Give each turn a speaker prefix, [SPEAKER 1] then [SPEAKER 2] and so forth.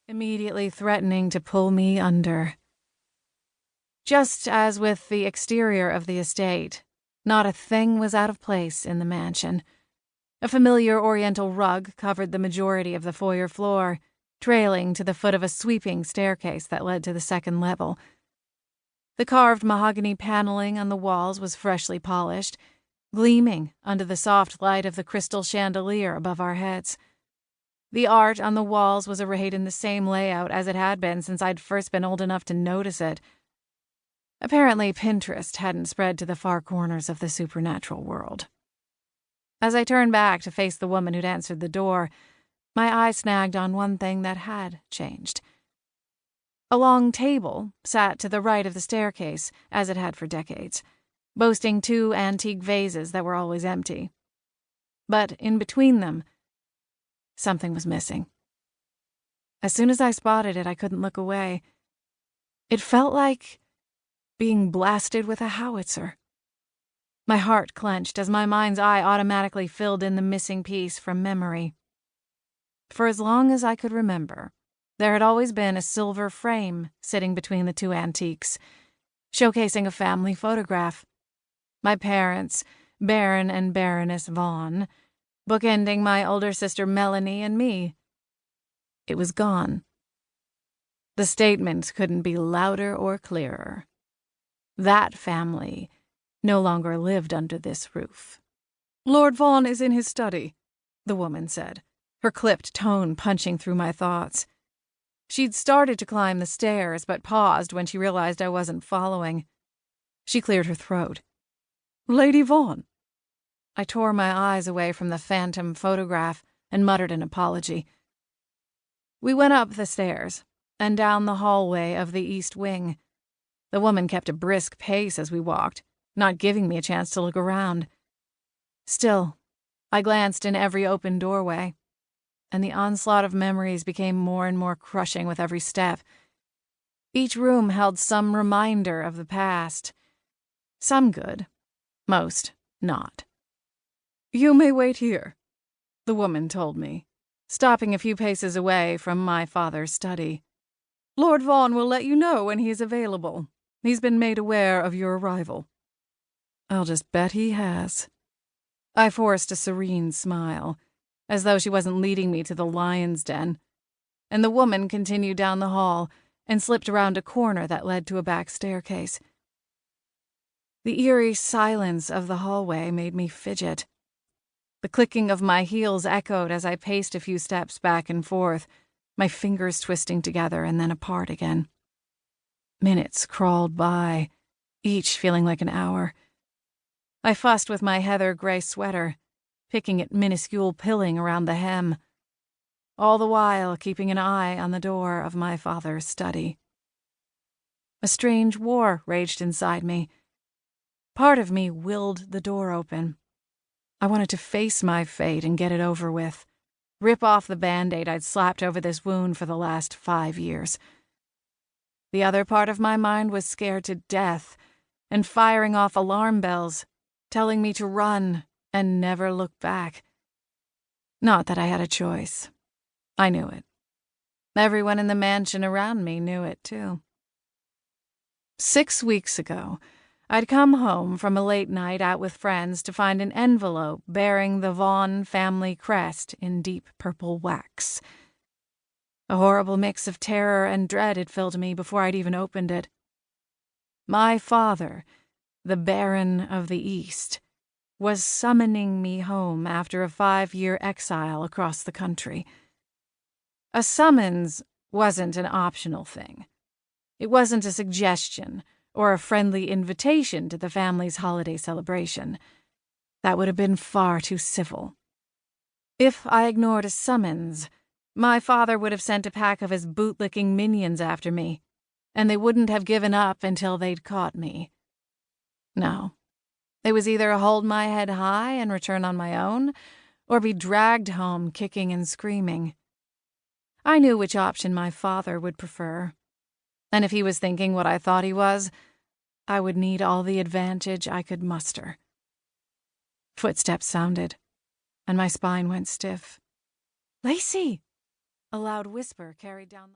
[SPEAKER 1] immediately threatening to pull me under. Just as with the exterior of the estate, not a thing was out of place in the mansion. A familiar oriental rug covered the majority of the foyer floor, trailing to the foot of a sweeping staircase that led to the second level. The carved mahogany paneling on the walls was freshly polished, gleaming under the soft light of the crystal chandelier above our heads. The art on the walls was arrayed in the same layout as it had been since I'd first been old enough to notice it. Apparently, Pinterest hadn't spread to the far corners of the supernatural world. As I turned back to face the woman who'd answered the door, my eye snagged on one thing that had changed. A long table sat to the right of the staircase, as it had for decades, boasting 2 antique vases that were always empty. But in between them, something was missing. As soon as I spotted it, I couldn't look away. It felt like being blasted with a howitzer. My heart clenched as my mind's eye automatically filled in the missing piece from memory. For as long as I could remember, there had always been a silver frame sitting between the 2 antiques, showcasing a family photograph. My parents, Baron and Baroness Vaughn, bookending my older sister Melanie and me. It was gone. The statement couldn't be louder or clearer. That family no longer lived under this roof. "Lord Vaughn is in his study," the woman said, her clipped tone punching through my thoughts. She'd started to climb the stairs, but paused when she realized I wasn't following. She cleared her throat. "Lady Vaughn." I tore my eyes away from the phantom photograph and muttered an apology. We went up the stairs and down the hallway of the east wing. The woman kept a brisk pace as we walked, not giving me a chance to look around. Still, I glanced in every open doorway, and the onslaught of memories became more and more crushing with every step. Each room held some reminder of the past. Some good, most not. "You may wait here," the woman told me, stopping a few paces away from my father's study. "Lord Vaughn will let you know when he is available. He's been made aware of your arrival." I'll just bet he has. I forced a serene smile, as though she wasn't leading me to the lion's den, and the woman continued down the hall and slipped around a corner that led to a back staircase. The eerie silence of the hallway made me fidget. The clicking of my heels echoed as I paced a few steps back and forth, my fingers twisting together and then apart again. Minutes crawled by, each feeling like an hour. I fussed with my heather gray sweater, picking at minuscule pilling around the hem, all the while keeping an eye on the door of my father's study. A strange war raged inside me. Part of me willed the door open. I wanted to face my fate and get it over with, rip off the Band-Aid I'd slapped over this wound for the last 5 years. The other part of my mind was scared to death and firing off alarm bells, telling me to run and never look back. Not that I had a choice. I knew it. Everyone in the mansion around me knew it, too. 6 weeks ago, I'd come home from a late night out with friends to find an envelope bearing the Vaughn family crest in deep purple wax. A horrible mix of terror and dread had filled me before I'd even opened it. My father, the Baron of the East, was summoning me home after a 5-year exile across the country. A summons wasn't an optional thing. It wasn't a suggestion or a friendly invitation to the family's holiday celebration. That would have been far too civil. If I ignored a summons, my father would have sent a pack of his bootlicking minions after me, and they wouldn't have given up until they'd caught me. No. It was either hold my head high and return on my own, or be dragged home kicking and screaming. I knew which option my father would prefer, and if he was thinking what I thought he was, I would need all the advantage I could muster. Footsteps sounded, and my spine went stiff. "Lacey!" A loud whisper carried down the